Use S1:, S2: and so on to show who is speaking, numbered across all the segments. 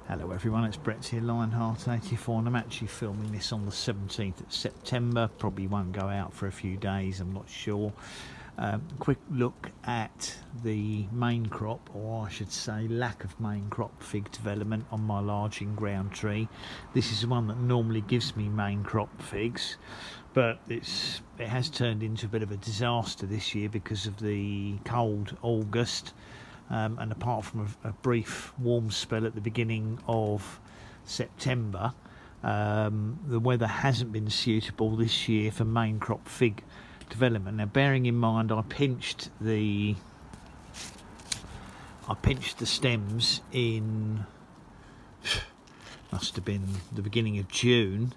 S1: Hello everyone, it's Brett here, Lionheart84, and I'm actually filming this on the 17th of September. Probably won't go out for a few days, I'm not sure. Quick look at the main crop, or I should say lack of main crop fig development on my large in-ground tree. This is the one that normally gives me main crop figs, but it has turned into a bit of a disaster this year because of the cold August. And apart from a brief warm spell at the beginning of September, the weather hasn't been suitable this year for main crop fig development. Now, bearing in mind, I pinched the stems in must have been the beginning of June.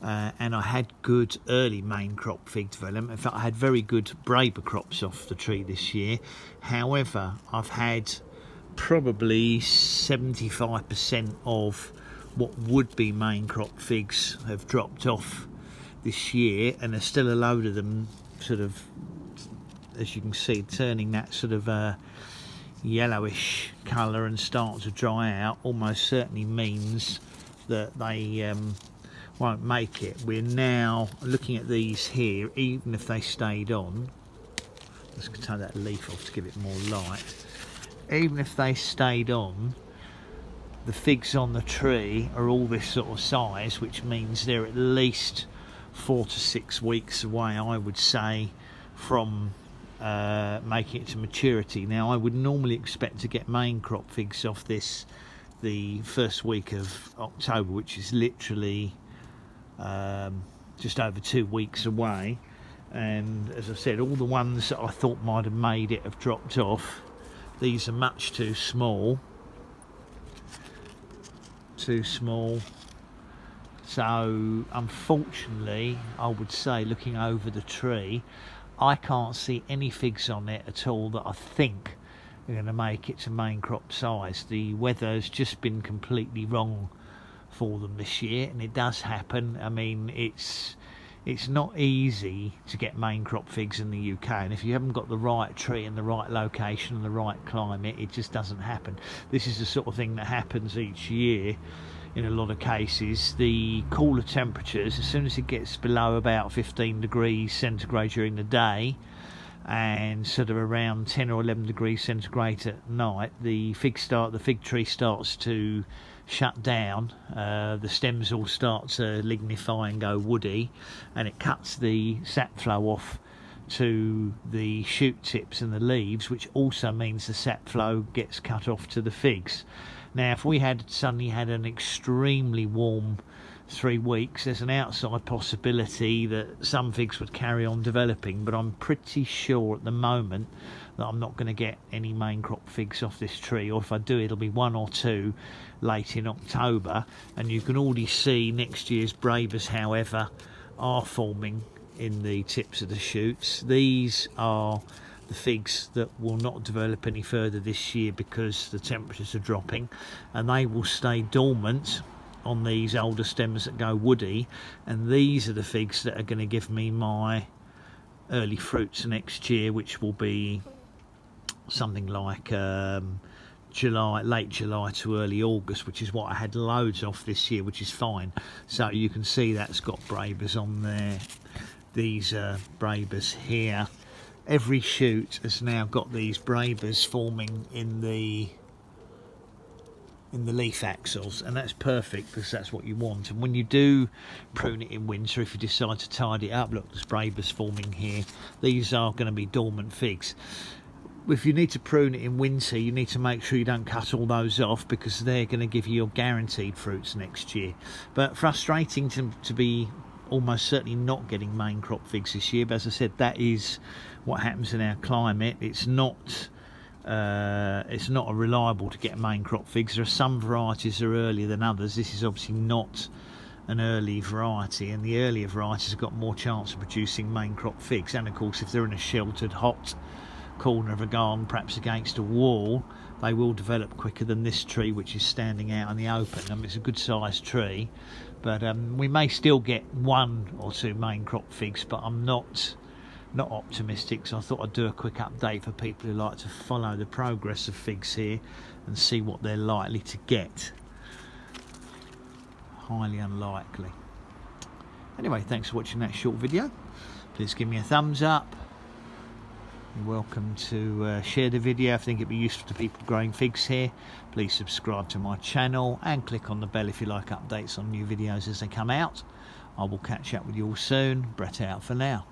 S1: And I had good early main crop fig development. In fact, I had very good Braber crops off the tree this year. However, I've had probably 75% of what would be main crop figs have dropped off this year, and there's still a load of them sort of, as you can see, turning that sort of yellowish colour and start to dry out. Almost certainly means that they won't make it. We're now looking at these here, even if they stayed on, let's take that leaf off to give it more light. Even if they stayed on, the figs on the tree are all this sort of size, which means they're at least 4 to 6 weeks away, I would say, from making it to maturity. Now, I would normally expect to get main crop figs off this the first week of October, which is literally just over 2 weeks away. And as I said, all the ones that I thought might have made it have dropped off. These are much too small. So unfortunately, I would say, looking over the tree, I can't see any figs on it at all that I think are going to make it to main crop size. The weather's just been completely wrong for them this year, and it does happen. I mean, it's not easy to get main crop figs in the UK, and if you haven't got the right tree and the right location and the right climate, it just doesn't happen. This is the sort of thing that happens each year in a lot of cases. The cooler temperatures, as soon as it gets below about 15 degrees centigrade during the day and sort of around 10 or 11 degrees centigrade at night, the fig tree starts to shut down. The stems all start to lignify and go woody, and it cuts the sap flow off to the shoot tips and the leaves, which also means the sap flow gets cut off to the figs. Now, if we had suddenly had an extremely warm 3 weeks, there's an outside possibility that some figs would carry on developing, but I'm pretty sure at the moment that I'm not going to get any main crop figs off this tree, or if I do, it'll be 1 or 2 late in October. And you can already see next year's Brabers, however, are forming in the tips of the shoots. These are the figs that will not develop any further this year because the temperatures are dropping, and they will stay dormant on these older stems that go woody, and these are the figs that are going to give me my early fruits next year, which will be something like late July to early August, which is what I had loads of this year, which is fine. So you can see that's got Brabers on there. These are Brabers here. Every shoot has now got these Brabers forming in the leaf axils, and that's perfect because that's what you want. And when you do prune it in winter, if you decide to tidy it up, look, there's Brabers forming here. These are going to be dormant figs. If you need to prune it in winter, you need to make sure you don't cut all those off, because they're going to give you your guaranteed fruits next year. But frustrating to be almost certainly not getting main crop figs this year, but as I said, that is what happens in our climate. It's not reliable to get main crop figs. There are some varieties that are earlier than others. This is obviously not an early variety, and the earlier varieties have got more chance of producing main crop figs. And of course, if they're in a sheltered, hot corner of a garden, perhaps against a wall, they will develop quicker than this tree, which is standing out in the open. I mean, it's a good sized tree, but we may still get 1 or 2 main crop figs, but I'm not optimistic, so I thought I'd do a quick update for people who like to follow the progress of figs here and see what they're likely to get. highly unlikely. Anyway, thanks for watching that short video. Please give me a thumbs up. You're welcome to share the video if you think it'd be useful to people growing figs here. Please subscribe to my channel and click on the bell if you like updates on new videos as they come out. I will catch up with you all soon. Brett out for now.